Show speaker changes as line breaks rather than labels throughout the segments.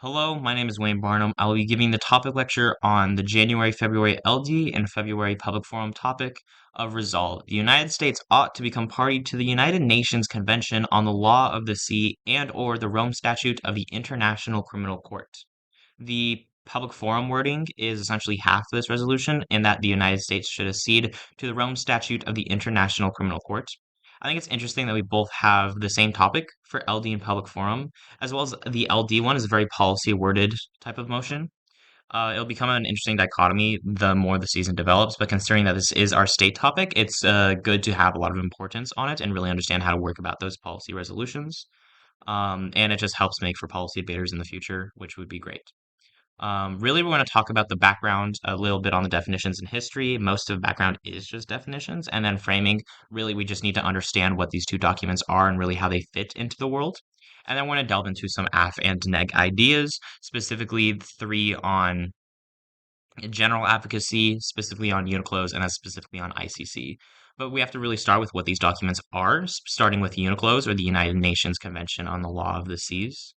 Hello, my name is Wayne Barnum. I will be giving the topic lecture on the January-February LD and February Public Forum topic of resolve. The United States ought to become party to the United Nations Convention on the Law of the Sea and/or the Rome Statute of the International Criminal Court. The public forum wording is essentially half of this resolution in that the United States should accede to the Rome Statute of the International Criminal Court. I think it's interesting that we both have the same topic for LD and public forum, as well as the LD one is a very policy worded type of motion. It'll become an interesting dichotomy the more the season develops, but considering that this is our state topic, it's good to have a lot of importance on it and really understand how to work about those policy resolutions. And it just helps make for policy debaters in the future, which would be great. Really, we're going to talk about the background a little bit on the definitions in history. Most of the background is just definitions, and then framing. Really, we just need to understand what these two documents are and really how they fit into the world. And then we're going to delve into some AF and neg ideas, specifically three on general advocacy, specifically on UNCLOS, and then specifically on ICC. But we have to really start with what these documents are, starting with UNCLOS, or the United Nations Convention on the Law of the Seas.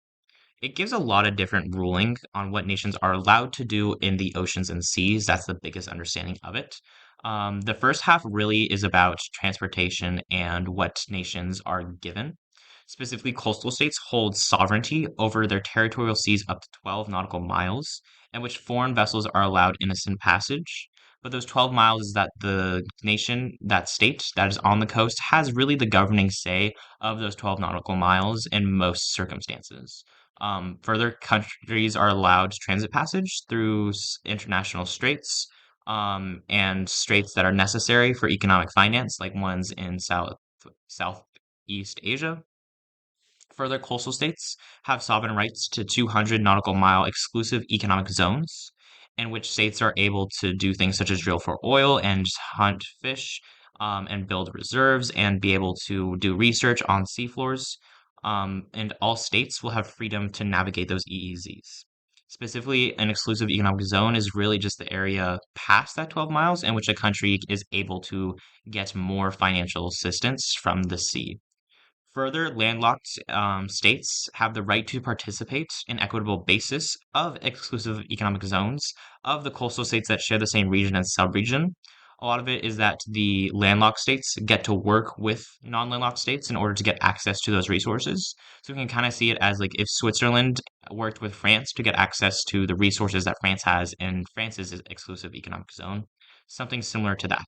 It gives a lot of different ruling on what nations are allowed to do in the oceans and seas. That's the biggest understanding of it. The first half really is about transportation and what nations are given. Specifically, coastal states hold sovereignty over their territorial seas up to 12 nautical miles, in which foreign vessels are allowed innocent passage. But those 12 miles is that the nation, that state that is on the coast, has really the governing say of those 12 nautical miles in most circumstances. Further, countries are allowed transit passage through international straits and straits that are necessary for economic finance, like ones in Southeast Asia. Further, coastal states have sovereign rights to 200 nautical mile exclusive economic zones, in which states are able to do things such as drill for oil and hunt fish and build reserves and be able to do research on seafloors. And all states will have freedom to navigate those EEZs. Specifically, an exclusive economic zone is really just the area past that 12 miles in which a country is able to get more financial assistance from the sea. Further, landlocked states have the right to participate in equitable basis of exclusive economic zones of the coastal states that share the same region and subregion. A lot of it is that the landlocked states get to work with non-landlocked states in order to get access to those resources. So we can kind of see it as like if Switzerland worked with France to get access to the resources that France has in France's exclusive economic zone, something similar to that.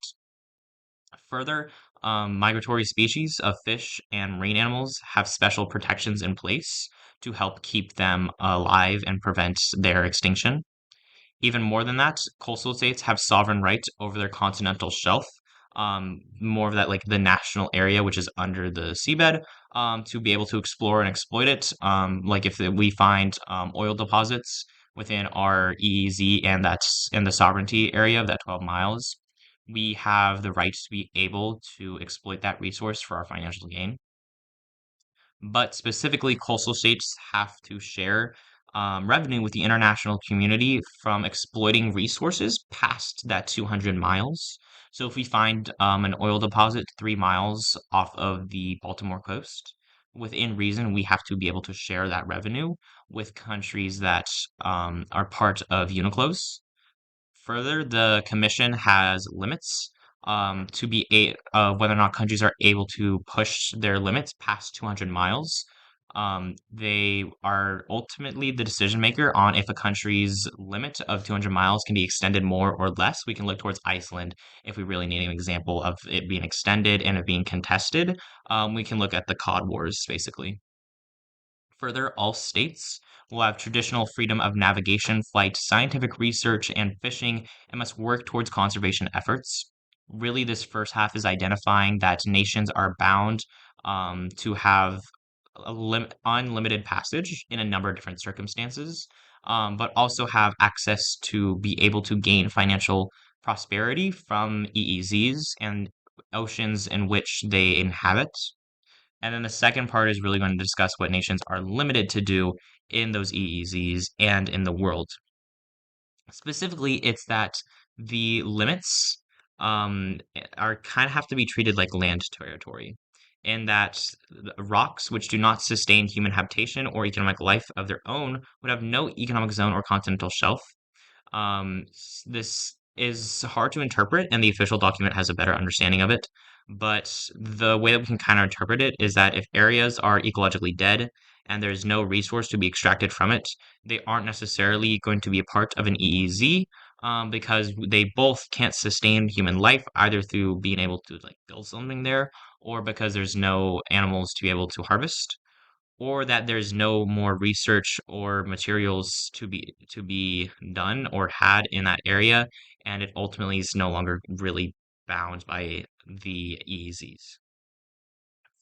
Further, migratory species of fish and marine animals have special protections in place to help keep them alive and prevent their extinction. Even more than that, coastal states have sovereign rights over their continental shelf, more of that like the national area, which is under the seabed, to be able to explore and exploit it. Like if we find oil deposits within our EEZ and that's in the sovereignty area of that 12 miles, we have the right to be able to exploit that resource for our financial gain. But specifically, coastal states have to share revenue with the international community from exploiting resources past that 200 miles. So if we find an oil deposit 3 miles off of the Baltimore coast, within reason, we have to be able to share that revenue with countries that are part of UNCLOS. Further, the commission has limits to be whether or not countries are able to push their limits past 200 miles. They are ultimately the decision maker on if a country's limit of 200 miles can be extended more or less. We can look towards Iceland if we really need an example of it being extended and it being contested. We can look at the Cod Wars, basically. Further, all states will have traditional freedom of navigation, flight, scientific research, and fishing, and must work towards conservation efforts. Really, this first half is identifying that nations are bound to have unlimited passage in a number of different circumstances, but also have access to be able to gain financial prosperity from EEZs and oceans in which they inhabit. And then the second part is really going to discuss what nations are limited to do in those EEZs and in the world. Specifically, it's that the limits are kind of have to be treated like land territory. in that rocks which do not sustain human habitation or economic life of their own would have no economic zone or continental shelf. This is hard to interpret, and the official document has a better understanding of it. But the way that we can kind of interpret it is that if areas are ecologically dead and there's no resource to be extracted from it, they aren't necessarily going to be a part of an EEZ, because they both can't sustain human life either through being able to like build something there or because there's no animals to be able to harvest or that there's no more research or materials to be done or had in that area, and it ultimately is no longer really bound by the EEZs.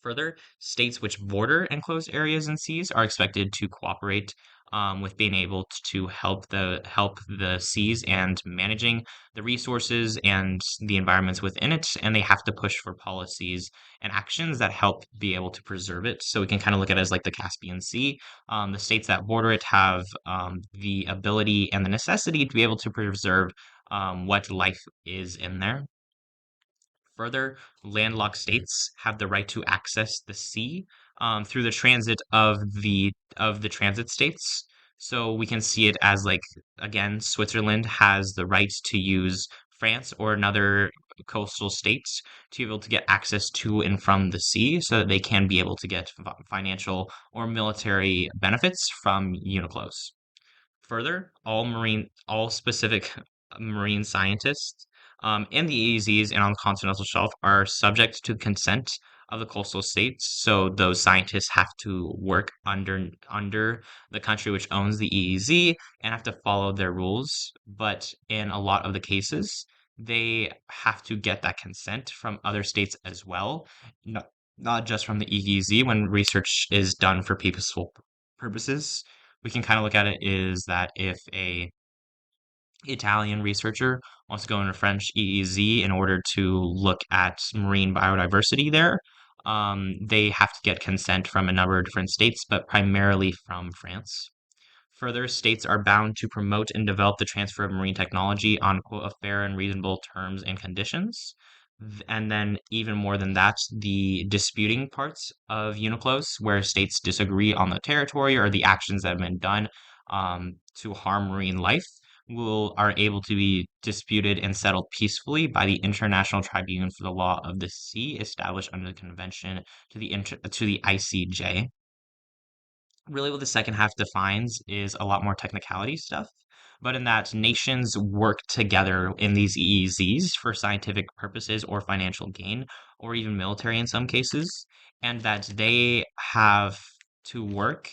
Further, states which border enclosed areas and seas are expected to cooperate with being able to help the seas and managing the resources and the environments within it, and they have to push for policies and actions that help be able to preserve it. So we can kind of look at it as like the Caspian Sea. The states that border it have the ability and the necessity to be able to preserve what life is in there. Further, landlocked states have the right to access the sea through the transit of the transit states. So we can see it as like again, Switzerland has the right to use France or another coastal states to be able to get access to and from the sea, so that they can be able to get financial or military benefits from UNCLOS. Further, all specific marine scientists in the EEZs and on the continental shelf are subject to consent of the coastal states. So those scientists have to work under the country which owns the EEZ and have to follow their rules. But in a lot of the cases, they have to get that consent from other states as well, not just from the EEZ when research is done for peaceful purposes. We can kind of look at it is that if a Italian researcher wants to go into French EEZ in order to look at marine biodiversity there, they have to get consent from a number of different states, but primarily from France. Further, states are bound to promote and develop the transfer of marine technology on quote, a fair and reasonable terms and conditions. And then, even more than that, the disputing parts of UNICLOS, where states disagree on the territory or the actions that have been done to harm marine life, are able to be disputed and settled peacefully by the International Tribunal for the Law of the Sea, established under the convention to the ICJ. Really what the second half defines is a lot more technicality stuff, but in that nations work together in these EEZs for scientific purposes or financial gain, or even military in some cases, and that they have to work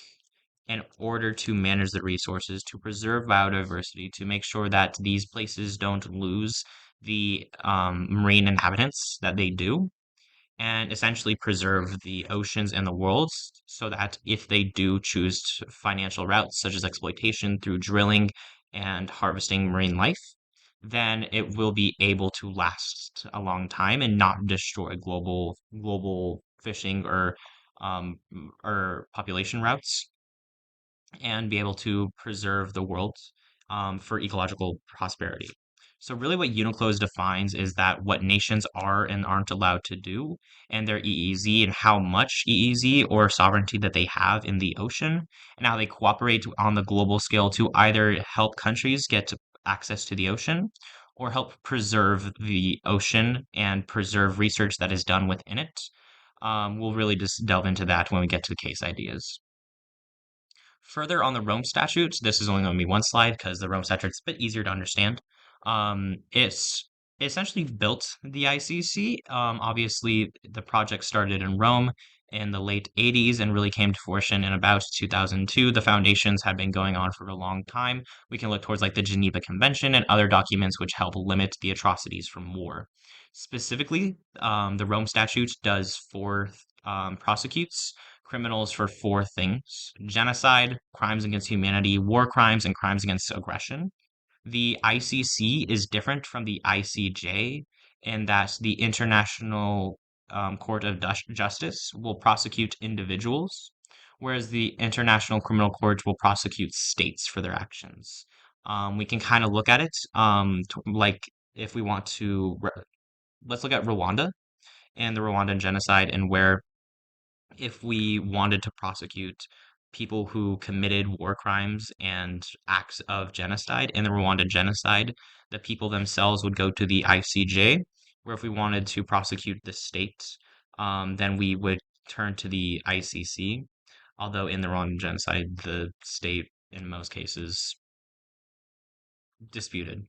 in order to manage the resources, to preserve biodiversity, to make sure that these places don't lose the marine inhabitants that they do and essentially preserve the oceans and the worlds so that if they do choose financial routes such as exploitation through drilling and harvesting marine life, then it will be able to last a long time and not destroy global fishing or population routes and be able to preserve the world for ecological prosperity. So really what UNICLOS defines is that what nations are and aren't allowed to do and their EEZ and how much EEZ or sovereignty that they have in the ocean and how they cooperate on the global scale to either help countries get access to the ocean or help preserve the ocean and preserve research that is done within it. We'll really just delve into that when we get to the case ideas. Further on the Rome Statute, this is only going to be one slide because the Rome Statute is a bit easier to understand. It's essentially built the ICC. Obviously, the project started in Rome in the late 80s and really came to fruition in about 2002. The foundations had been going on for a long time. We can look towards like the Geneva Convention and other documents which help limit the atrocities from war. Specifically, the Rome Statute does prosecutes criminals for four things: genocide, crimes against humanity, war crimes, and crimes against aggression. The ICC is different from the ICJ in that the International Court of Justice will prosecute individuals, whereas the International Criminal Court will prosecute states for their actions. We can kind of look at it like if we want to, let's look at Rwanda and the Rwandan genocide and where if we wanted to prosecute people who committed war crimes and acts of genocide in the Rwanda genocide, the people themselves would go to the ICJ, where if we wanted to prosecute the state, then we would turn to the ICC. Although in the Rwandan genocide, the state in most cases disputed,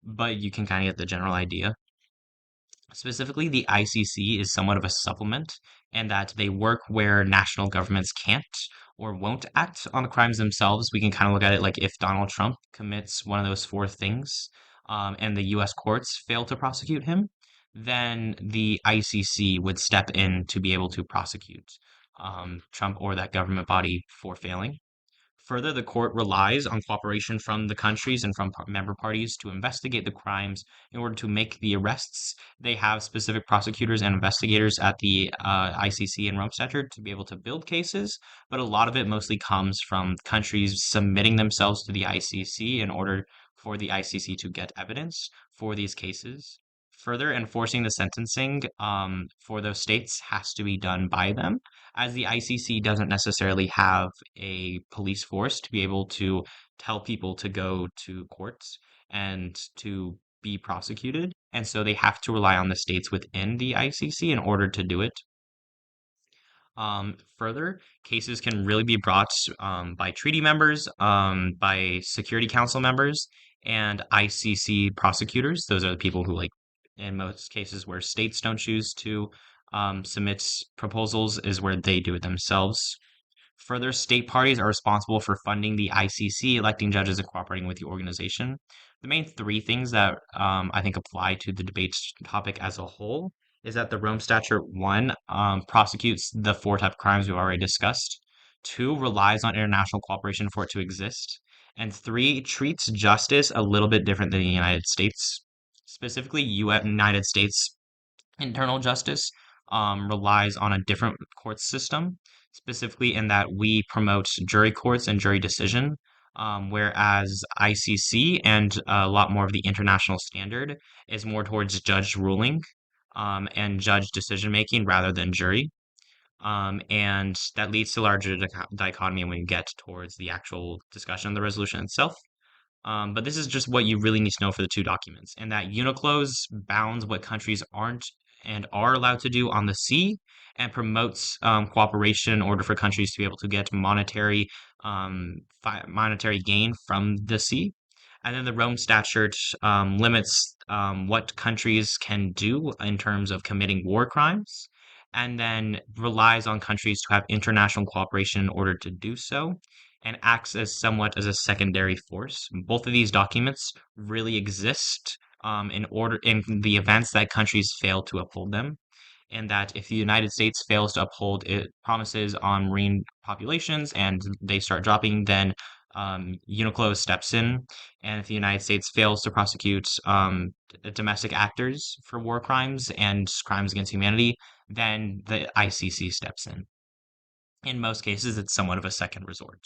but you can kind of get the general idea. Specifically, the ICC is somewhat of a supplement and that they work where national governments can't or won't act on the crimes themselves. We can kind of look at it like if Donald Trump commits one of those four things, and the US courts fail to prosecute him, then the ICC would step in to be able to prosecute Trump or that government body for failing. Further, the court relies on cooperation from the countries and from member parties to investigate the crimes in order to make the arrests. They have specific prosecutors and investigators at the ICC and Rome Statute to be able to build cases, but a lot of it mostly comes from countries submitting themselves to the ICC in order for the ICC to get evidence for these cases. Further, enforcing the sentencing for those states has to be done by them, as the ICC doesn't necessarily have a police force to be able to tell people to go to courts and to be prosecuted. And so they have to rely on the states within the ICC in order to do it. Further, cases can really be brought by treaty members, by Security Council members, and ICC prosecutors. Those are the people who, like, in most cases where states don't choose to submit proposals, is where they do it themselves. Further, state parties are responsible for funding the ICC, electing judges, and cooperating with the organization. The main three things that I think apply to the debate topic as a whole is that the Rome Statute, one, prosecutes the four type of crimes we've already discussed. Two, relies on international cooperation for it to exist. And three, treats justice a little bit different than the United States. Specifically, United States internal justice relies on a different court system, specifically in that we promote jury courts and jury decision, whereas ICC and a lot more of the international standard is more towards judge ruling and judge decision making rather than jury. And that leads to larger dichotomy when we get towards the actual discussion of the resolution itself. But this is just what you really need to know for the two documents, and that UNCLOS bounds what countries aren't and are allowed to do on the sea and promotes cooperation in order for countries to be able to get monetary gain from the sea. And then the Rome Statute limits what countries can do in terms of committing war crimes, and then relies on countries to have international cooperation in order to do so, and acts as somewhat as a secondary force. Both of these documents really exist in the events that countries fail to uphold them, and that if the United States fails to uphold its promises on marine populations and they start dropping, then UNCLOS steps in. And if the United States fails to prosecute domestic actors for war crimes and crimes against humanity, then the ICC steps in. In most cases, it's somewhat of a second resort.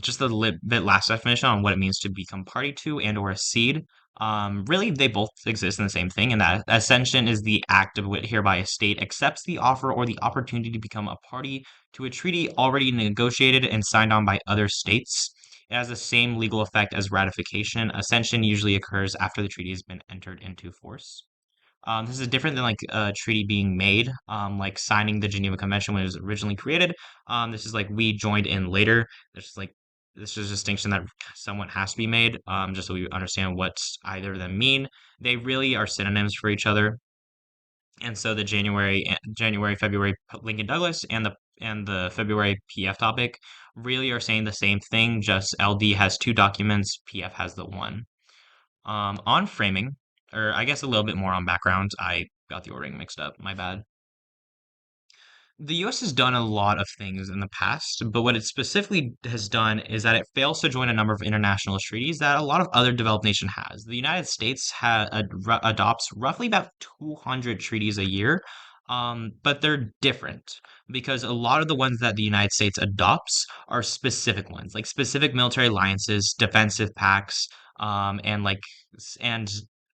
Just a bit last definition on what it means to become party to and or accede. Really, they both exist in the same thing, and that accession is the act of which hereby a state accepts the offer or the opportunity to become a party to a treaty already negotiated and signed on by other states. It has the same legal effect as ratification. Accession usually occurs after the treaty has been entered into force. This is different than like a treaty being made, like signing the Geneva Convention when it was originally created. This is like we joined in later. There's like this is a distinction that somewhat has to be made, just so we understand what either of them mean. They really are synonyms for each other. And so the January, February Lincoln Douglas and the February PF topic really are saying the same thing. Just LD has two documents, PF has the one. On framing, or I guess a little bit more on background, I got the ordering mixed up. My bad. The US has done a lot of things in the past, but what it specifically has done is that it fails to join a number of international treaties that a lot of other developed nation has. The United States adopts roughly about 200 treaties a year, but they're different because a lot of the ones that the United States adopts are specific ones, like specific military alliances, defensive pacts, and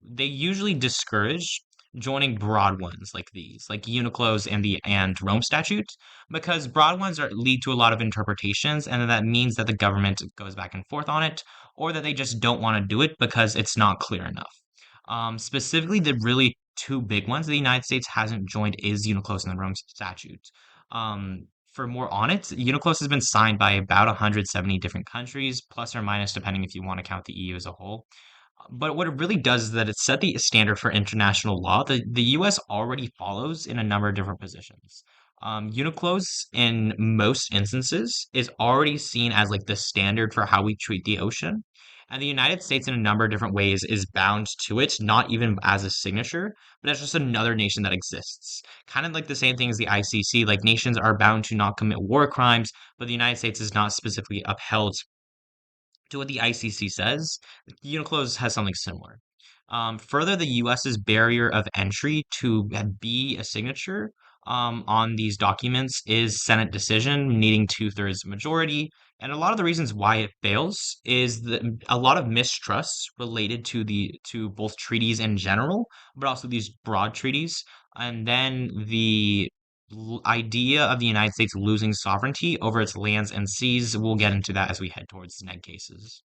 they usually discourage joining broad ones like these, like UNCLOS and Rome Statute, because broad ones lead to a lot of interpretations, and that means that the government goes back and forth on it, or that they just don't want to do it because it's not clear enough. Specifically, the really two big ones the United States hasn't joined is UNCLOS and the Rome Statute. For more on it, UNCLOS has been signed by about 170 different countries, plus or minus, depending if you want to count the EU as a whole. But what it really does is that it set the standard for international law that the US already follows in a number of different positions. UNCLOS, in most instances, is already seen as like the standard for how we treat the ocean. And the United States, in a number of different ways, is bound to it, not even as a signature, but as just another nation that exists. Kind of like the same thing as the ICC, like nations are bound to not commit war crimes, but the United States is not specifically upheld to what the ICC says. UNCLOS has something similar. Further, the US's barrier of entry to be a signature on these documents is Senate decision needing two-thirds majority. And a lot of the reasons why it fails is that a lot of mistrust related to both treaties in general, but also these broad treaties. And then the idea of the United States losing sovereignty over its lands and seas. We'll get into that as we head towards neg cases.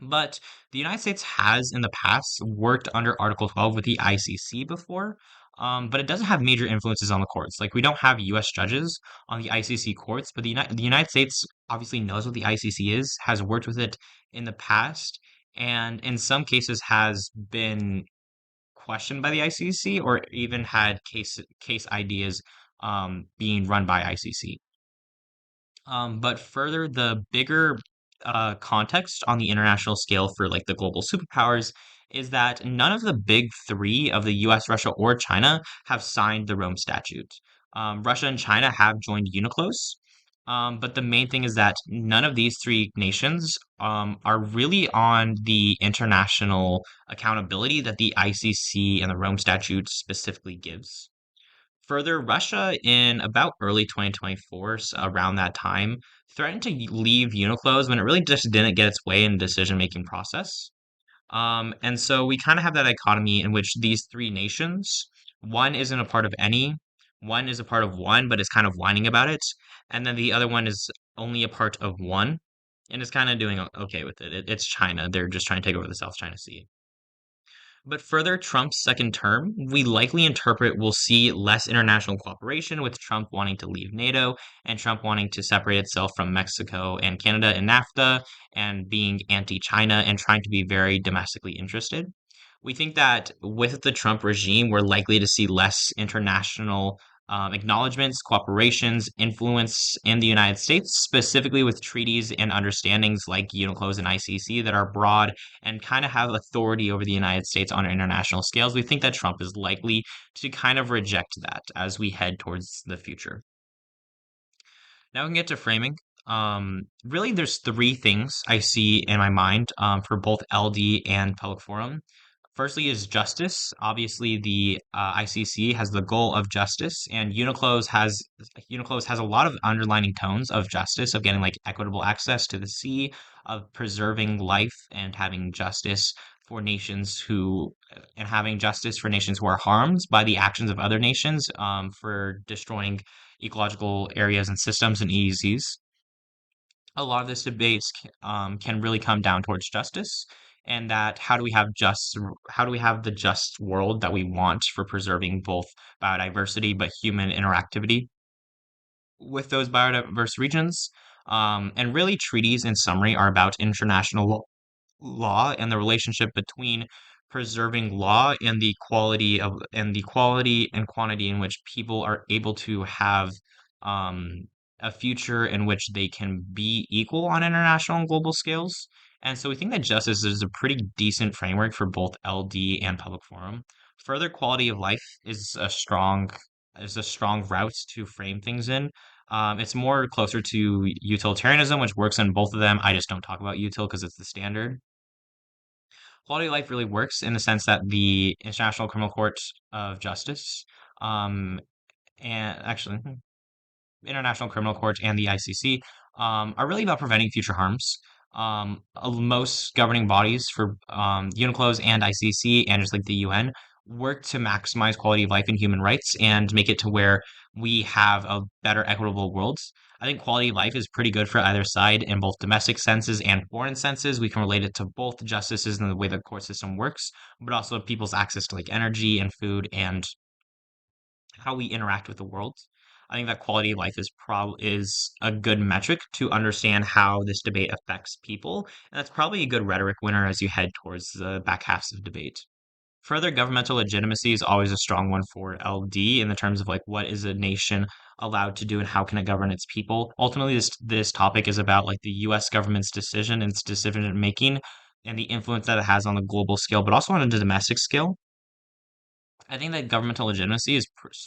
But the United States has in the past worked under Article 12 with the ICC before, but it doesn't have major influences on the courts. Like we don't have U.S. judges on the ICC courts, but the United States obviously knows what the ICC is, has worked with it in the past, and in some cases has been questioned by the ICC or even had case ideas being run by ICC. But further, the bigger context on the international scale for like the global superpowers is that none of the big three of the US, Russia, or China have signed the Rome Statute. Russia and China have joined UNCLOS, but the main thing is that none of these three nations are really on the international accountability that the ICC and the Rome Statute specifically gives. Further, Russia in about early 2024, around that time, threatened to leave UNICLOS when it really just didn't get its way in the decision-making process. And so we kind of have that dichotomy in which these three nations, one isn't a part of any, one is a part of one, but is kind of whining about it, and then the other one is only a part of one, and is kind of doing okay with it. It's China. They're just trying to take over the South China Sea. But further Trump's second term, we likely interpret we'll see less international cooperation with Trump wanting to leave NATO and Trump wanting to separate itself from Mexico and Canada in NAFTA and being anti-China and trying to be very domestically interested. We think that with the Trump regime, we're likely to see less international acknowledgments, cooperations, influence in the United States, specifically with treaties and understandings like UNCLOS and ICC that are broad and kind of have authority over the United States on international scales. We think that Trump is likely to kind of reject that as we head towards the future. Now we can get to framing. Really, there's three things I see in my mind for both LD and public forum. Firstly is justice. Obviously, the ICC has the goal of justice, and UNICLOS has a lot of underlining tones of justice, of getting like equitable access to the sea, of preserving life and having justice for nations who and having justice for nations who are harmed by the actions of other nations for destroying ecological areas and systems and EEZs. A lot of this debate can really come down towards justice and that how do we have the just world that we want for preserving both biodiversity but human interactivity with those biodiverse regions. And really treaties in summary are about international law and the relationship between preserving law and the quality and quantity in which people are able to have um, a future in which they can be equal on international and global scales. And so we think that justice is a pretty decent framework for both LD and public forum. Further quality of life is a strong route to frame things in. It's more closer to utilitarianism, which works in both of them. I just don't talk about util because it's the standard. Quality of life really works in the sense that the International Criminal Court of Justice, um, and actually International Criminal Court and the ICC, are really about preventing future harms. Most governing bodies for UNCLOS and ICC and just like the UN work to maximize quality of life and human rights and make it to where we have a better equitable world. I think quality of life is pretty good for either side in both domestic senses and foreign senses. We can relate it to both justices and the way the court system works, but also people's access to like energy and food and how we interact with the world. I think that quality of life is a good metric to understand how this debate affects people, and that's probably a good rhetoric winner as you head towards the back halves of debate. Further, governmental legitimacy is always a strong one for LD in the terms of like what is a nation allowed to do and how can it govern its people. Ultimately, this topic is about like the U.S. government's decision and its decision making and the influence that it has on the global scale, but also on a domestic scale. I think that governmental legitimacy is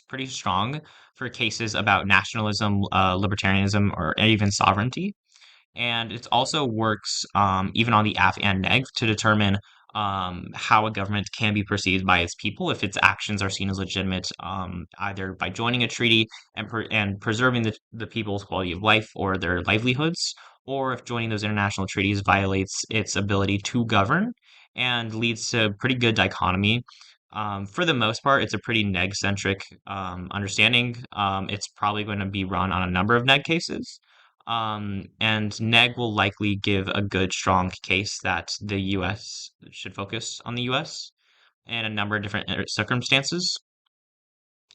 pretty strong for cases about nationalism, libertarianism, or even sovereignty. And it also works even on the AF and neg to determine how a government can be perceived by its people if its actions are seen as legitimate, either by joining a treaty and preserving the people's quality of life or their livelihoods, or if joining those international treaties violates its ability to govern and leads to pretty good dichotomy. For the most part, it's a pretty neg-centric understanding. It's probably going to be run on a number of neg cases. And neg will likely give a good, strong case that the US should focus on the US and a number of different circumstances.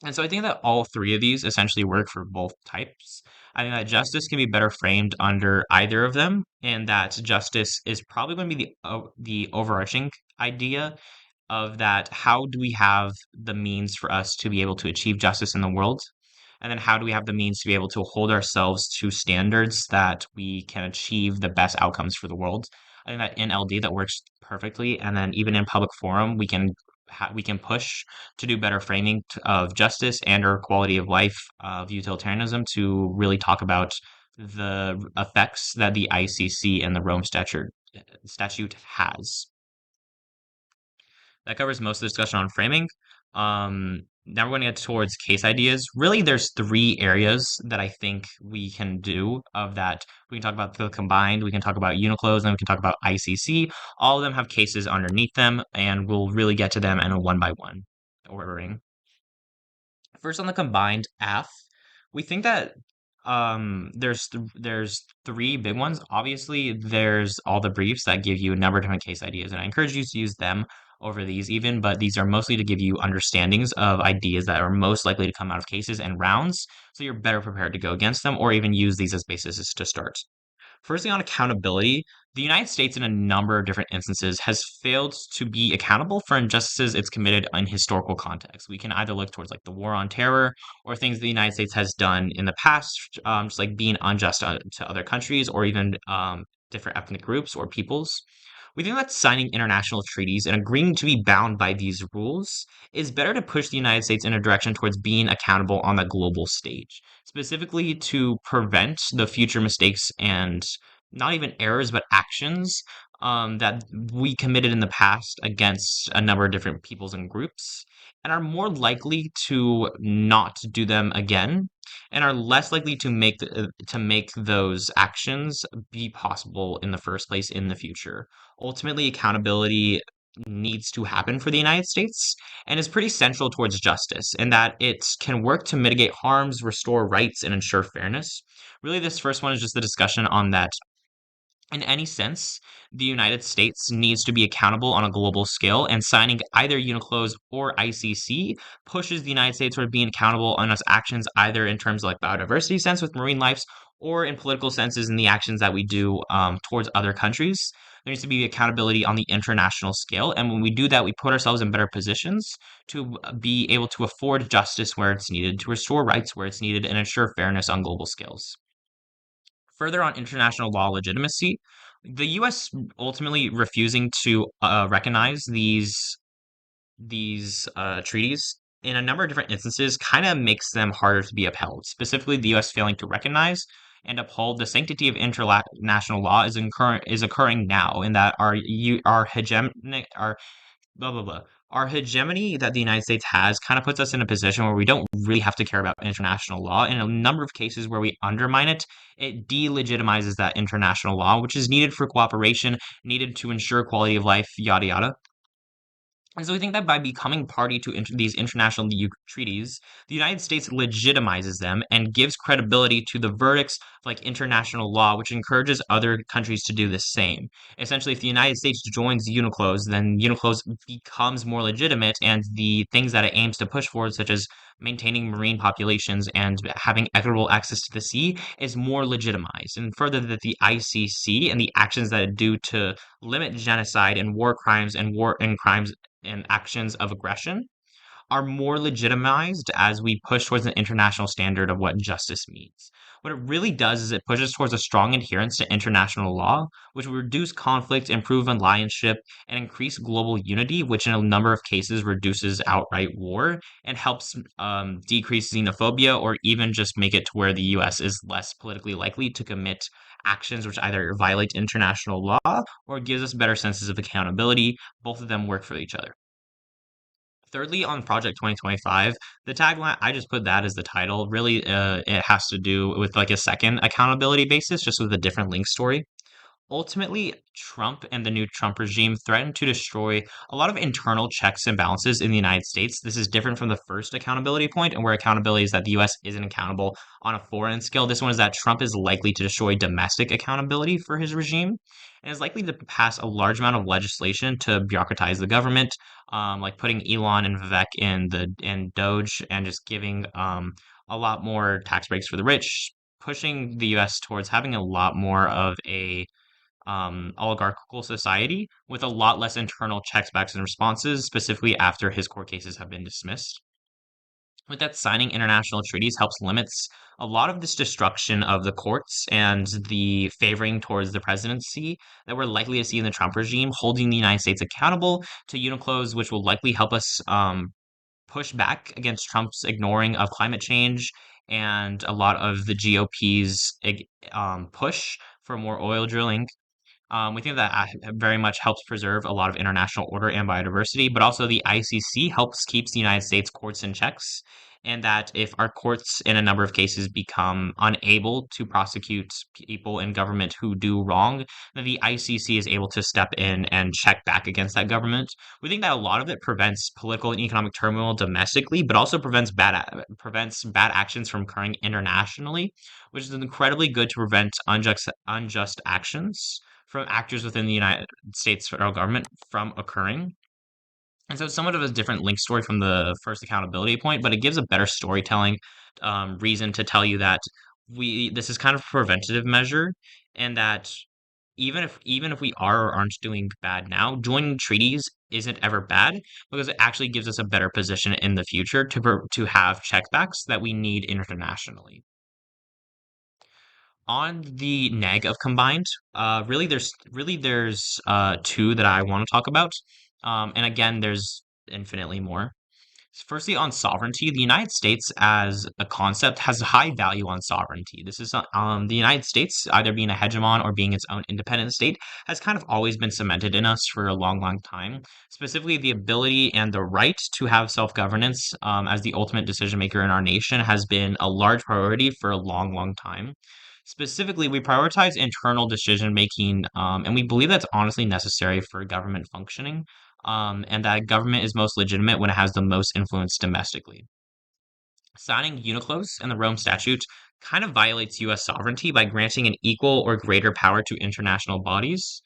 And so I think that all three of these essentially work for both types. I think that justice can be better framed under either of them, and that justice is probably going to be the overarching idea of that how do we have the means for us to be able to achieve justice in the world? And then how do we have the means to be able to hold ourselves to standards that we can achieve the best outcomes for the world? I think that in LD that works perfectly. And then even in public forum, we can push to do better framing of justice and or quality of life of utilitarianism to really talk about the effects that the ICC and the Rome statute has. That covers most of the discussion on framing. Now we're going to get towards case ideas. Really, there's three areas that I think we can do of that. We can talk about the combined, we can talk about UNCLOS, and we can talk about ICC. All of them have cases underneath them, and we'll really get to them in a one-by-one ordering. First, on the combined AF, we think that there's three big ones. Obviously, there's all the briefs that give you a number of different case ideas, and I encourage you to use them over these even, but these are mostly to give you understandings of ideas that are most likely to come out of cases and rounds, so you're better prepared to go against them or even use these as bases to start. Firstly, on accountability, the United States, in a number of different instances, has failed to be accountable for injustices it's committed in historical context. We can either look towards like the war on terror or things the United States has done in the past, just like being unjust to other countries or even different ethnic groups or peoples. We think that signing international treaties and agreeing to be bound by these rules is better to push the United States in a direction towards being accountable on the global stage, specifically to prevent the future mistakes and not even errors, but actions that we committed in the past against a number of different peoples and groups, and are more likely to not do them again, and are less likely to make those actions be possible in the first place in the future. Ultimately, accountability needs to happen for the United States and is pretty central towards justice in that it can work to mitigate harms, restore rights, and ensure fairness. Really, this first one is just the discussion on that in any sense, the United States needs to be accountable on a global scale, and signing either UNCLOS or ICC pushes the United States toward being accountable on its actions, either in terms of like biodiversity sense with marine lives, or in political senses in the actions that we do towards other countries. There needs to be accountability on the international scale, and when we do that, we put ourselves in better positions to be able to afford justice where it's needed, to restore rights where it's needed, and ensure fairness on global scales. Further on international law legitimacy, the U.S. ultimately refusing to recognize these treaties in a number of different instances kind of makes them harder to be upheld. Specifically, the U.S. failing to recognize and uphold the sanctity of international law is occurring now, in that our hegemonic our blah blah blah. Our hegemony that the United States has kind of puts us in a position where we don't really have to care about international law. In a number of cases where we undermine it, it delegitimizes that international law, which is needed for cooperation, needed to ensure quality of life, yada yada. And so we think that by becoming party to these international treaties, the United States legitimizes them and gives credibility to the verdicts of like international law, which encourages other countries to do the same. Essentially, if the United States joins UNCLOS, then UNCLOS becomes more legitimate, and the things that it aims to push forward, such as maintaining marine populations and having equitable access to the sea, is more legitimized. And further, that the ICC and the actions that it do to limit genocide and war crimes and war and crimes and actions of aggression are more legitimized as we push towards an international standard of what justice means. What it really does is it pushes towards a strong adherence to international law, which will reduce conflict, improve allianceship, and increase global unity, which in a number of cases reduces outright war and helps decrease xenophobia or even just make it to where the US is less politically likely to commit actions which either violate international law or gives us better senses of accountability. Both of them work for each other. Thirdly, on Project 2025, the tagline, I just put that as the title. Really, it has to do with like a second accountability basis, just with a different link story. Ultimately, Trump and the new Trump regime threaten to destroy a lot of internal checks and balances in the United States. This is different from the first accountability point, and where accountability is that the US isn't accountable on a foreign scale. This one is that Trump is likely to destroy domestic accountability for his regime and is likely to pass a large amount of legislation to bureaucratize the government, like putting Elon and Vivek in Doge and just giving a lot more tax breaks for the rich, pushing the US towards having a lot more of a oligarchical society with a lot less internal checks, backs, and responses, specifically after his court cases have been dismissed. With that, signing international treaties helps limits a lot of this destruction of the courts and the favoring towards the presidency that we're likely to see in the Trump regime, holding the United States accountable to UNCLOS, which will likely help us push back against Trump's ignoring of climate change and a lot of the GOP's push for more oil drilling. We think that very much helps preserve a lot of international order and biodiversity, but also the ICC helps keeps the United States courts in checks, and that if our courts in a number of cases become unable to prosecute people in government who do wrong, then the ICC is able to step in and check back against that government. We think that a lot of it prevents political and economic turmoil domestically, but also prevents bad actions from occurring internationally, which is incredibly good to prevent unjust actions from actors within the United States federal government from occurring. And so somewhat of a different link story from the first accountability point, but it gives a better storytelling reason to tell you that we this is kind of a preventative measure, and that even if we are or aren't doing bad now, joining treaties isn't ever bad because it actually gives us a better position in the future to have checkbacks that we need internationally. On the neg of combined, really there's two that I want to talk about. And again, there's infinitely more. Firstly, on sovereignty, the United States as a concept has high value on sovereignty. This is the United States, either being a hegemon or being its own independent state, has kind of always been cemented in us for a long, long time. Specifically, the ability and the right to have self-governance as the ultimate decision maker in our nation has been a large priority for a long, long time. Specifically, we prioritize internal decision making, and we believe that's honestly necessary for government functioning, and that government is most legitimate when it has the most influence domestically. Signing UNCLOS and the Rome Statute kind of violates U.S. sovereignty by granting an equal or greater power to international bodies,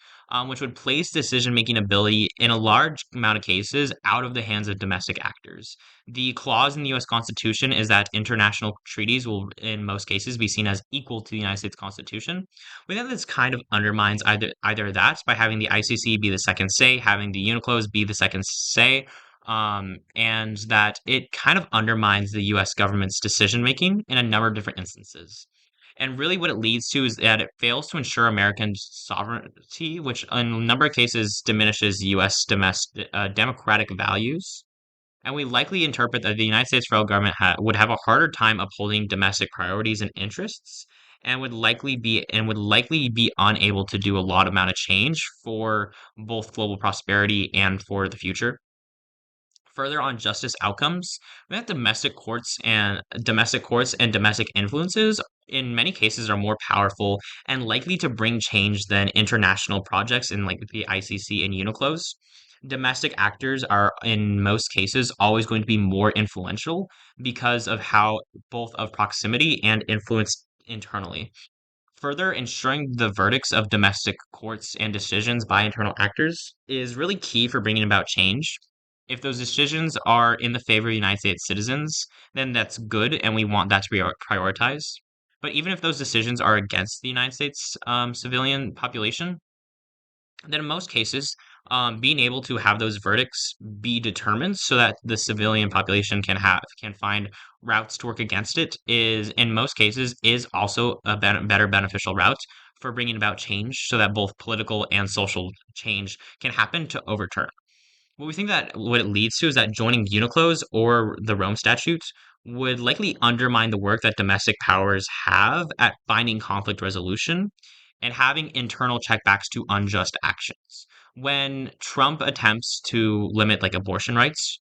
which would place decision-making ability in a large amount of cases out of the hands of domestic actors. The clause in the U.S. Constitution is that international treaties will, in most cases, be seen as equal to the United States Constitution. We think this kind of undermines either that by having the ICC be the second say, having the UNCLOS be the second say, and that it kind of undermines the US government's decision making in a number of different instances. And really, what it leads to is that it fails to ensure American sovereignty, which in a number of cases diminishes US democratic values. And we likely interpret that the United States federal government would have a harder time upholding domestic priorities and interests, and would likely be unable to do a lot amount of change for both global prosperity and for the future. Further on justice outcomes, we have domestic courts and domestic influences in many cases are more powerful and likely to bring change than international projects in like the ICC and UNICLOS. Domestic actors are, in most cases, always going to be more influential because of how both of proximity and influence internally. Further, ensuring the verdicts of domestic courts and decisions by internal actors is really key for bringing about change. If those decisions are in the favor of United States citizens, then that's good, and we want that to be prioritized. But even if those decisions are against the United States civilian population, then in most cases, being able to have those verdicts be determined so that the civilian population can find routes to work against it is in most cases is also a better beneficial route for bringing about change so that both political and social change can happen to overturn. What we think that what it leads to is that joining UNCLOS or the Rome Statute would likely undermine the work that domestic powers have at finding conflict resolution and having internal checkbacks to unjust actions. When Trump attempts to limit like abortion rights,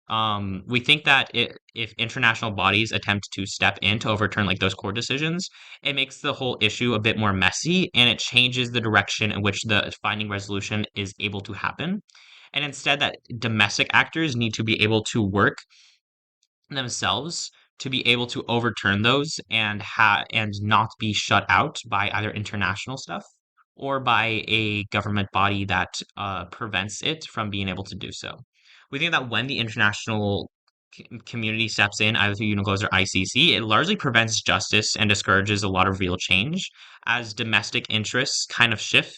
we think that if international bodies attempt to step in to overturn like those court decisions, it makes the whole issue a bit more messy and it changes the direction in which the finding resolution is able to happen. And instead, that domestic actors need to be able to work themselves to be able to overturn those and not be shut out by either international stuff or by a government body that prevents it from being able to do so. We think that when the international community steps in, either through UNCLOS or ICC, it largely prevents justice and discourages a lot of real change as domestic interests kind of shift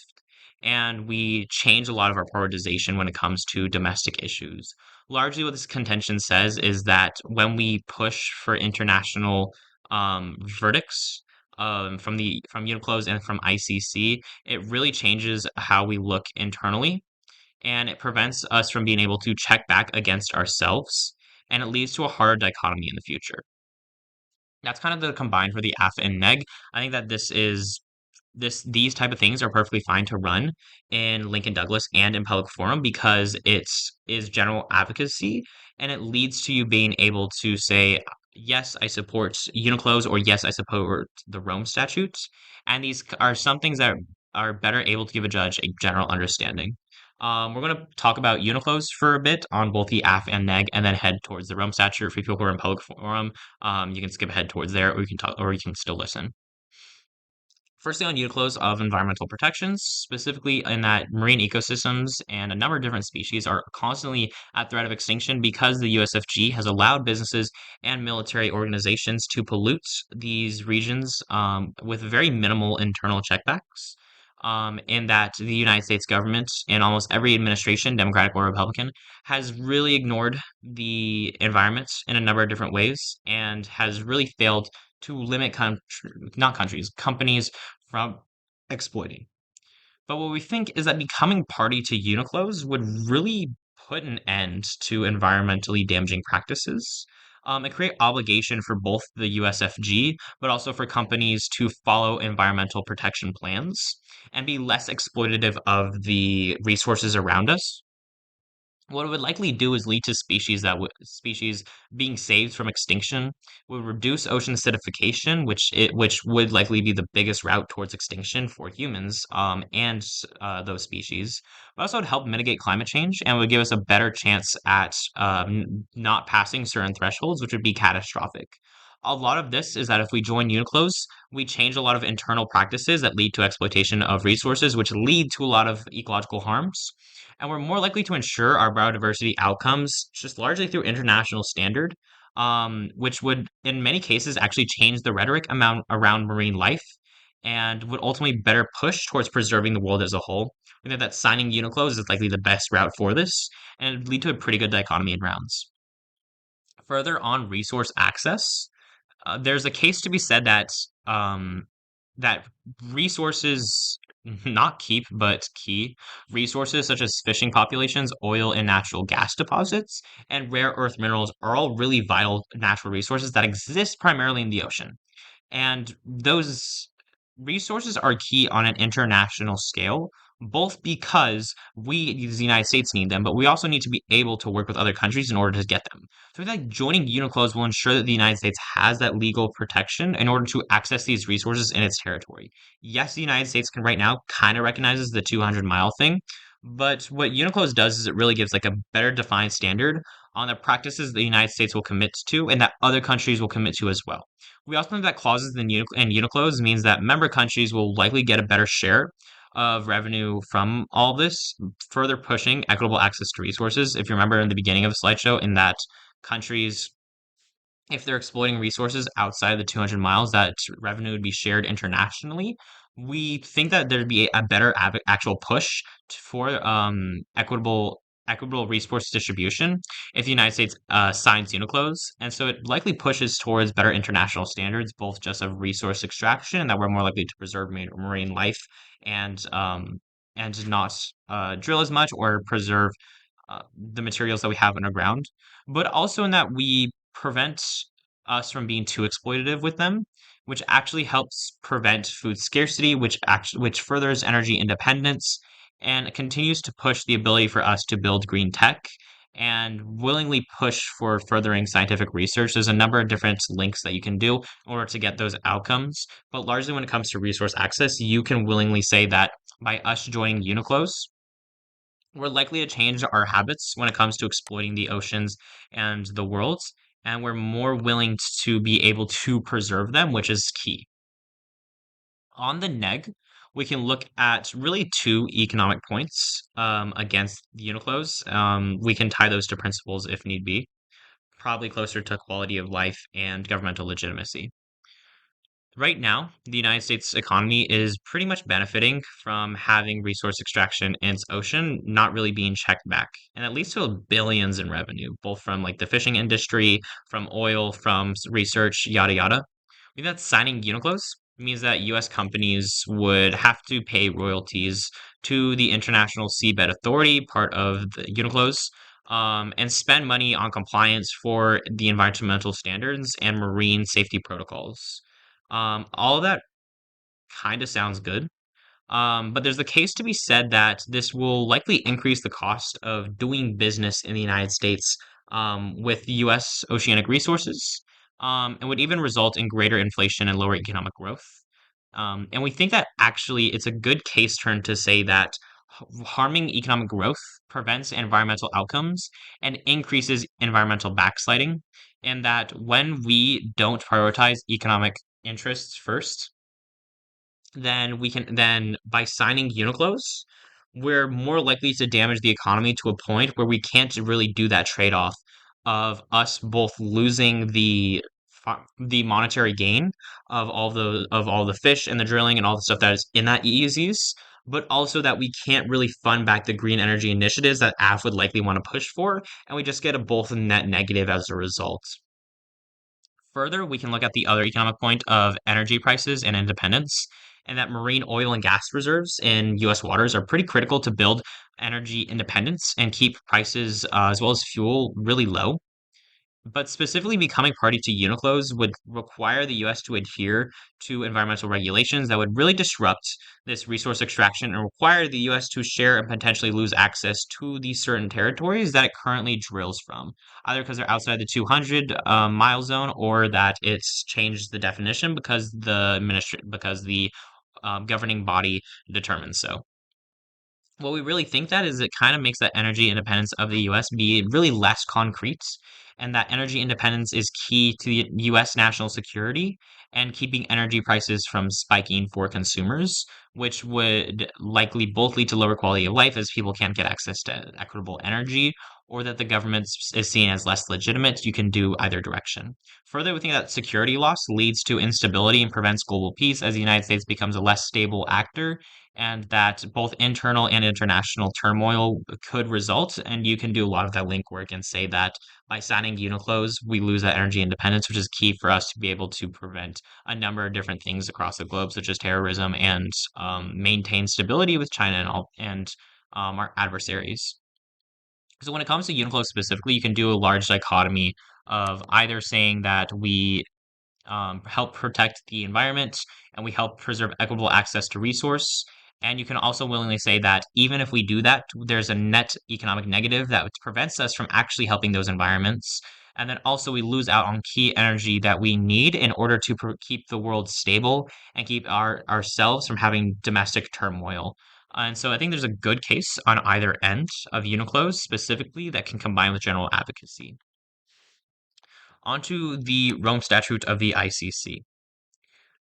and we change a lot of our prioritization when it comes to domestic issues. Largely, what this contention says is that when we push for international verdicts from UNCLOS and from ICC, it really changes how we look internally, and it prevents us from being able to check back against ourselves, and it leads to a harder dichotomy in the future. That's kind of the combined for the AF and neg. I think that these type of things are perfectly fine to run in Lincoln Douglas and in public forum because it's is general advocacy and it leads to you being able to say yes I support UNICLOS or yes I support the Rome statutes, and these are some things that are better able to give a judge a general understanding. We're going to talk about UNICLOS for a bit on both the AF and neg and then head towards the Rome statute for people who are in public forum. You can skip ahead towards there or you can talk or you can still listen. Firstly, on UNCLOS of environmental protections, specifically in that marine ecosystems and a number of different species are constantly at threat of extinction because the USFG has allowed businesses and military organizations to pollute these regions with very minimal internal checkbacks. In that the United States government and almost every administration, Democratic or Republican, has really ignored the environment in a number of different ways and has really failed to limit not countries, companies from exploiting. But what we think is that becoming party to UNICLOS would really put an end to environmentally damaging practices and create obligation for both the USFG, but also for companies to follow environmental protection plans and be less exploitative of the resources around us. What it would likely do is lead to species being saved from extinction, would reduce ocean acidification, which would likely be the biggest route towards extinction for humans and those species. But also would help mitigate climate change and would give us a better chance at not passing certain thresholds, which would be catastrophic. A lot of this is that if we join UNCLOS, we change a lot of internal practices that lead to exploitation of resources, which lead to a lot of ecological harms, and we're more likely to ensure our biodiversity outcomes just largely through international standard, which would, in many cases, actually change the rhetoric amount around marine life and would ultimately better push towards preserving the world as a whole. We think that signing UNICLOS is likely the best route for this and it'd lead to a pretty good dichotomy in rounds. Further on resource access, there's a case to be said um, that resources, not keep, but key resources such as fishing populations, oil and natural gas deposits, and rare earth minerals are all really vital natural resources that exist primarily in the ocean. And those resources are key on an international scale, both because we, the United States, need them, but we also need to be able to work with other countries in order to get them. So I think joining UNICLOS will ensure that the United States has that legal protection in order to access these resources in its territory. Yes, the United States can right now kind of recognizes the 200-mile thing, But what UNCLOS does is it really gives like a better defined standard on the practices the United States will commit to and that other countries will commit to as well. We also know that clauses in UNCLOS means that member countries will likely get a better share of revenue from all this, further pushing equitable access to resources. If you remember in the beginning of the slideshow, in that countries, if they're exploiting resources outside of the 200 miles, that revenue would be shared internationally. We think that there'd be a better actual push for equitable resource distribution if the United States signs UNCLOS, and so it likely pushes towards better international standards, both just of resource extraction, and that we're more likely to preserve marine life and not drill as much or preserve the materials that we have underground, but also in that we prevent us from being too exploitative with them, which actually helps prevent food scarcity, which furthers energy independence and continues to push the ability for us to build green tech and willingly push for furthering scientific research. There's a number of different links that you can do in order to get those outcomes, but largely when it comes to resource access, you can willingly say that by us joining UNICLOS, we're likely to change our habits when it comes to exploiting the oceans and the worlds, and we're more willing to be able to preserve them, which is key. On the neg, we can look at really two economic points against the UNICLOS. We can tie those to principles if need be, probably closer to quality of life and governmental legitimacy. Right now, the United States economy is pretty much benefiting from having resource extraction in its ocean not really being checked back. And that leads to billions in revenue, both from like the fishing industry, from oil, from research, yada yada. We think that signing UNCLOS means that US companies would have to pay royalties to the International Seabed Authority, part of the UNCLOS, and spend money on compliance for the environmental standards and marine safety protocols. All of that kind of sounds good. But there's the case to be said that this will likely increase the cost of doing business in the United States with US oceanic resources, and would even result in greater inflation and lower economic growth. And we think that actually it's a good case turn to say that harming economic growth prevents environmental outcomes and increases environmental backsliding, and that when we don't prioritize economic interests first, then by signing UNICLOS, we're more likely to damage the economy to a point where we can't really do that trade-off of us both losing the monetary gain of all the fish and the drilling and all the stuff that is in that EEZs, but also that we can't really fund back the green energy initiatives that AF would likely want to push for, and we just get a both net negative as a result. Further, we can look at the other economic point of energy prices and independence, and that marine oil and gas reserves in US waters are pretty critical to build energy independence and keep prices, as well as fuel, really low. But specifically, becoming party to UNICLOS would require the US to adhere to environmental regulations that would really disrupt this resource extraction and require the US to share and potentially lose access to these certain territories that it currently drills from, either because they're outside the 200 mile zone or that it's changed the definition because the governing body determines so. What we really think that is it kind of makes that energy independence of the US be really less concrete, and that energy independence is key to the US national security and keeping energy prices from spiking for consumers, which would likely both lead to lower quality of life as people can't get access to equitable energy, or that the government is seen as less legitimate. You can do either direction. Further, we think that security loss leads to instability and prevents global peace as the United States becomes a less stable actor, and that both internal and international turmoil could result. And you can do a lot of that link work and say that by signing UNICLOS, we lose that energy independence, which is key for us to be able to prevent a number of different things across the globe, such as terrorism, and maintain stability with China and our adversaries. So when it comes to UNICLOS specifically, you can do a large dichotomy of either saying that we help protect the environment and we help preserve equitable access to resource. And you can also willingly say that even if we do that, there's a net economic negative that prevents us from actually helping those environments. And then also we lose out on key energy that we need in order to keep the world stable and keep ourselves from having domestic turmoil. And so I think there's a good case on either end of UNCLOS specifically that can combine with general advocacy. Onto the Rome Statute of the ICC.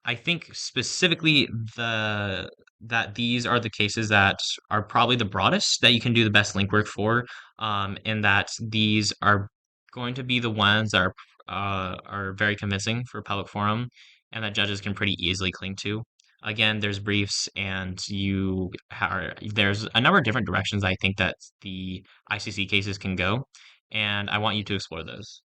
I think specifically that these are the cases that are probably the broadest that you can do the best link work for, and that these are going to be the ones that are very convincing for public forum, and that judges can pretty easily cling to. Again, there's briefs, and there's a number of different directions I think that the ICC cases can go, and I want you to explore those.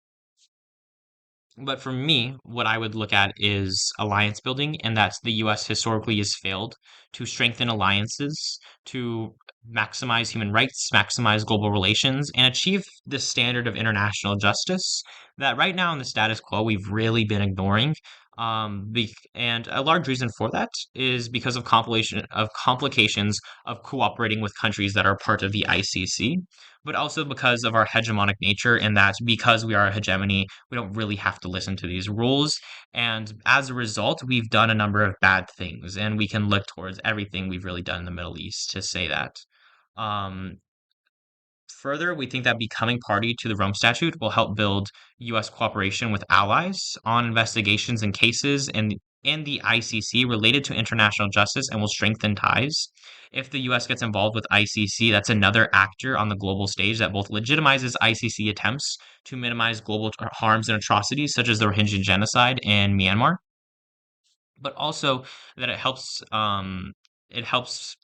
But for me, what I would look at is alliance building, and that's the US historically has failed to strengthen alliances, to maximize human rights, maximize global relations, and achieve the standard of international justice that right now in the status quo we've really been ignoring. And a large reason for that is because of compilation of complications of cooperating with countries that are part of the ICC, but also because of our hegemonic nature, and that because we are a hegemony, we don't really have to listen to these rules. And as a result, we've done a number of bad things, and we can look towards everything we've really done in the Middle East to say that. Um, Further, we think that becoming party to the Rome Statute will help build U.S. cooperation with allies on investigations and cases in the ICC related to international justice and will strengthen ties. If the U.S. gets involved with ICC, that's another actor on the global stage that both legitimizes ICC attempts to minimize global harms and atrocities, such as the Rohingya genocide in Myanmar, but also that it helps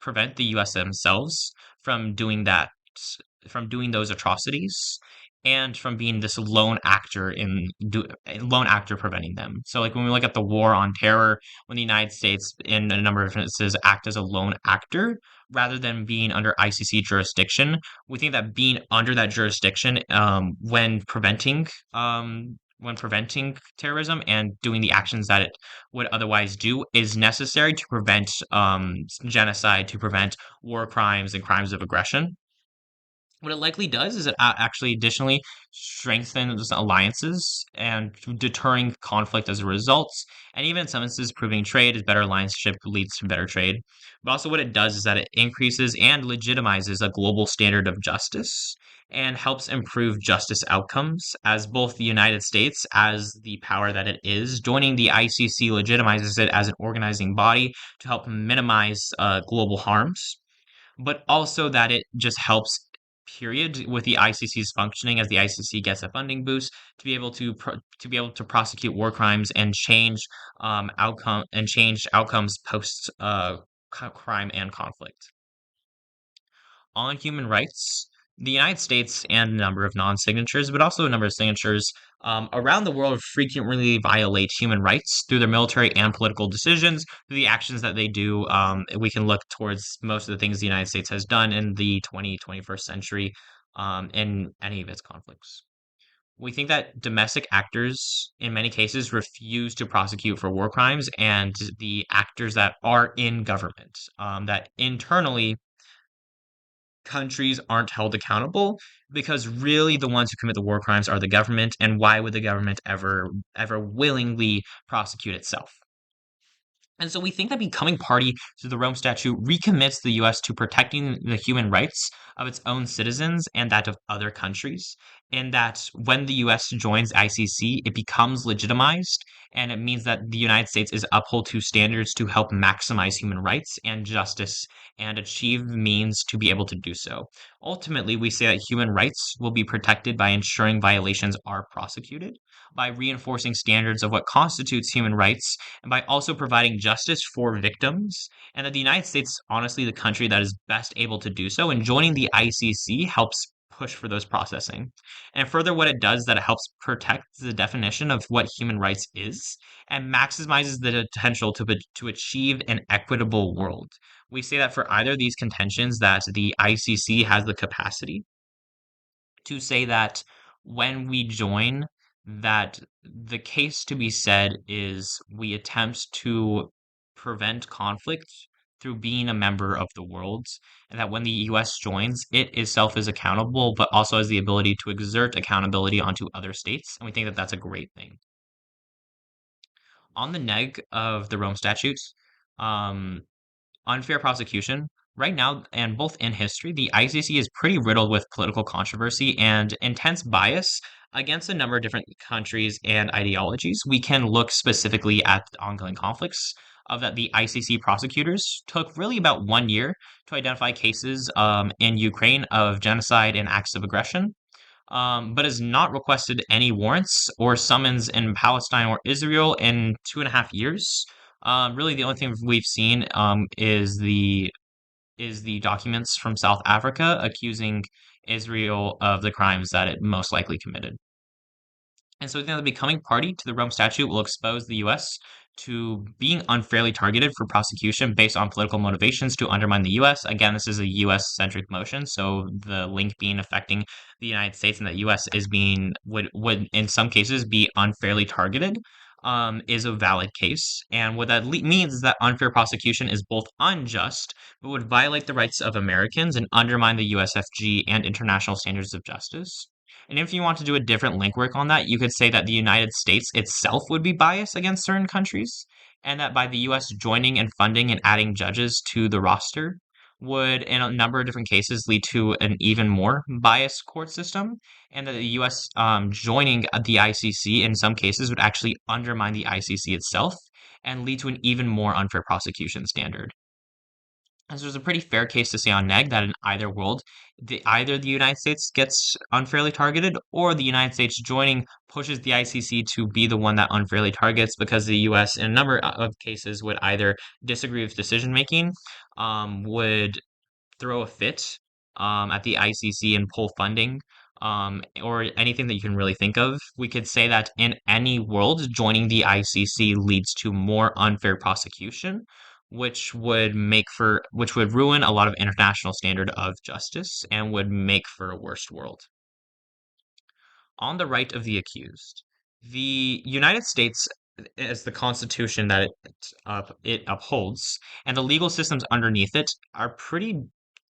prevent the US themselves from doing that from doing those atrocities and from being this lone actor preventing them. So like when we look at the war on terror, when the United States in a number of instances act as a lone actor rather than being under ICC jurisdiction, we think that being under that jurisdiction when preventing terrorism and doing the actions that it would otherwise do is necessary to prevent genocide, to prevent war crimes and crimes of aggression. What it likely does is it actually additionally strengthens alliances and deterring conflict as a result, and even in some instances, proving trade is better allianceship leads to better trade. But also, what it does is that it increases and legitimizes a global standard of justice and helps improve justice outcomes, as both the United States, as the power that it is, joining the ICC legitimizes it as an organizing body to help minimize global harms, but also that it just helps period with the ICC's functioning as the ICC gets a funding boost to be able to be able to prosecute war crimes and change outcomes post crime and conflict. On human rights, the United States and a number of non-signatures, but also a number of signatures around the world frequently violate human rights through their military and political decisions, through the actions that they do. We can look towards most of the things the United States has done in the 21st century in any of its conflicts. We think that domestic actors, in many cases, refuse to prosecute for war crimes, and the actors that are in government, that internally countries aren't held accountable because really the ones who commit the war crimes are the government, and why would the government ever willingly prosecute itself? And so we think that becoming party to the Rome Statute recommits the US to protecting the human rights of its own citizens and that of other countries. And that when the US joins ICC, it becomes legitimized, and it means that the United States is upheld to standards to help maximize human rights and justice and achieve means to be able to do so. Ultimately, we say that human rights will be protected by ensuring violations are prosecuted, by reinforcing standards of what constitutes human rights, and by also providing justice for victims, and that the United States, honestly, the country that is best able to do so, and joining the ICC helps push for those processing. And further, what it does is that it helps protect the definition of what human rights is and maximizes the potential to achieve an equitable world. We say that for either of these contentions that the ICC has the capacity to say that when we join, that the case to be said is we attempt to prevent conflict through being a member of the world, and that when the US joins, it itself is accountable, but also has the ability to exert accountability onto other states, and we think that that's a great thing. On the neg of the Rome Statutes, um, unfair prosecution, Right now, and both in history, the ICC is pretty riddled with political controversy and intense bias against a number of different countries and ideologies. We can look specifically at the ongoing conflicts of that the ICC prosecutors took really about 1 year to identify cases in Ukraine of genocide and acts of aggression, but has not requested any warrants or summons in Palestine or Israel in 2.5 years. Really, the only thing we've seen is the documents from South Africa accusing Israel of the crimes that it most likely committed. And so we think that becoming party to the Rome Statute will expose the US to being unfairly targeted for prosecution based on political motivations to undermine the US. Again, this is a US centric motion, so the link being affecting the United States and that US is being would in some cases be unfairly targeted. Is a valid case. And what that means is that unfair prosecution is both unjust, but would violate the rights of Americans and undermine the USFG and international standards of justice. And if you want to do a different link work on that, you could say that the United States itself would be biased against certain countries, and that by the US joining and funding and adding judges to the roster would, in a number of different cases, lead to an even more biased court system, and that the US joining the ICC in some cases would actually undermine the ICC itself and lead to an even more unfair prosecution standard. As there's a pretty fair case to say on neg that in either world, either the United States gets unfairly targeted or the United States joining pushes the ICC to be the one that unfairly targets because the US, in a number of cases, would either disagree with decision making, would throw a fit at the ICC and pull funding, or anything that you can really think of. We could say that in any world, joining the ICC leads to more unfair prosecution, which would ruin a lot of international standard of justice and would make for a worse world. On the right of the accused, the United States, as the Constitution that it upholds, and the legal systems underneath it are pretty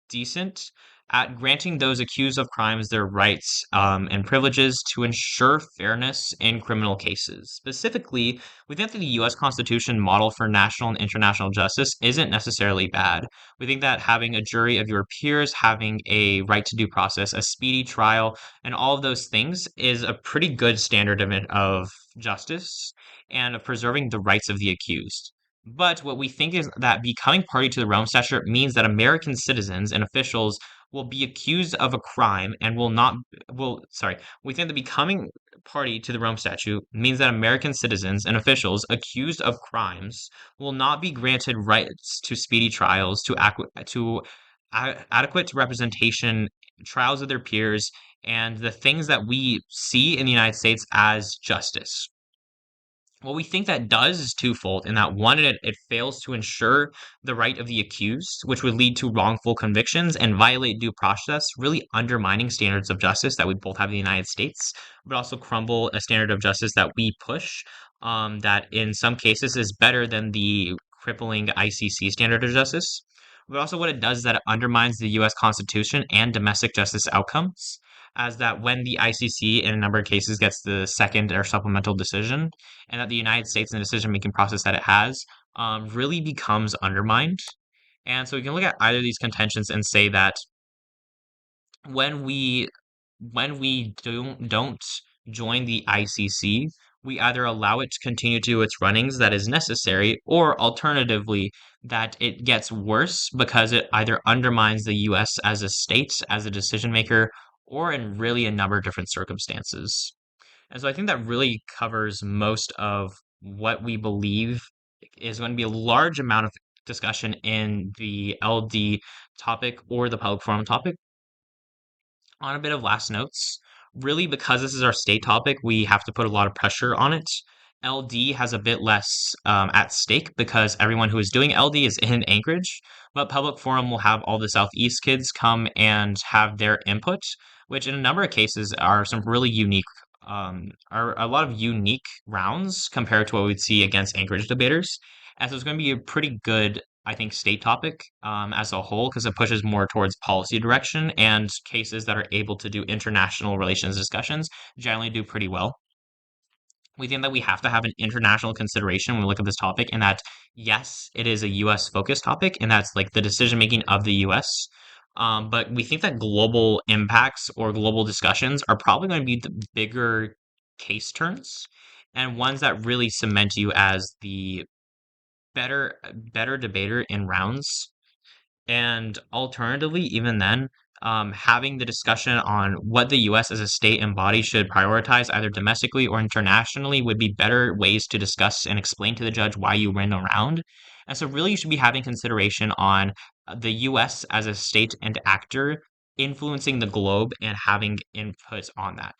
decent at granting those accused of crimes their rights and privileges to ensure fairness in criminal cases. Specifically, we think that the US Constitution model for national and international justice isn't necessarily bad. We think that having a jury of your peers, having a right to due process, a speedy trial, and all of those things is a pretty good standard of justice and of preserving the rights of the accused. But what we think is that becoming party to the Rome Statute means that American citizens and officials will be accused of a crime and will not will sorry, we think that becoming party to the Rome Statute means that American citizens and officials accused of crimes will not be granted rights to speedy trials, adequate representation, trials of their peers, and the things that we see in the United States as justice. What we think that does is twofold, in that one, it fails to ensure the right of the accused, which would lead to wrongful convictions and violate due process, really undermining standards of justice that we both have in the United States, but also crumble a standard of justice that we push, that in some cases is better than the crippling ICC standard of justice. But also what it does is that it undermines the US Constitution and domestic justice outcomes, as that when the ICC in a number of cases gets the second or supplemental decision, and that the United States and the decision-making process that it has really becomes undermined. And so we can look at either of these contentions and say that when we when we don't join the ICC, we either allow it to continue to do its runnings that is necessary, or alternatively, that it gets worse because it either undermines the US as a state, as a decision maker, or in really a number of different circumstances. And so I think that really covers most of what we believe is going to be a large amount of discussion in the LD topic or the public forum topic. On a bit of last notes, really because this is our state topic, we have to put a lot of pressure on it. LD has a bit less at stake because everyone who is doing LD is in Anchorage, but Public Forum will have all the Southeast kids come and have their input, which in a number of cases are some really unique, are a lot of unique rounds compared to what we'd see against Anchorage debaters. And so it's going to be a pretty good, I think, state topic as a whole because it pushes more towards policy direction, and cases that are able to do international relations discussions generally do pretty well. We think that we have to have an international consideration when we look at this topic, and that yes, it is a US focused topic, and that's like the decision making of the US. But we think that global impacts or global discussions are probably going to be the bigger case turns and ones that really cement you as the better debater in rounds. And alternatively, even then, having the discussion on what the US as a state and body should prioritize either domestically or internationally would be better ways to discuss and explain to the judge why you win around. And so, really, you should be having consideration on the US as a state and actor influencing the globe and having input on that.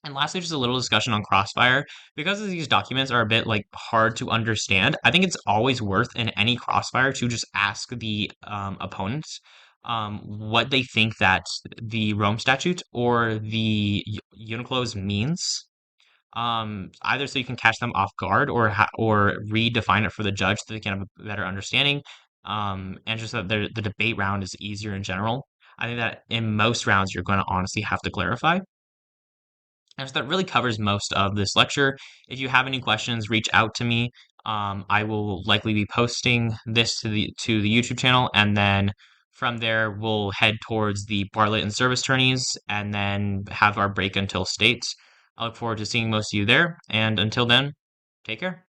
And lastly, just a little discussion on Crossfire. Because these documents are a bit like hard to understand, I think it's always worth in any Crossfire to just ask the opponents what they think that the Rome Statute or the UNCLOS means. Either so you can catch them off guard or redefine it for the judge so they can have a better understanding. And just that the debate round is easier in general. I think that in most rounds you're going to honestly have to clarify. And so that really covers most of this lecture. If you have any questions, reach out to me. I will likely be posting this to the YouTube channel, and then from there we'll head towards the Bartlett and Service attorneys, and then have our break until states. I look forward to seeing most of you there, and until then, take care.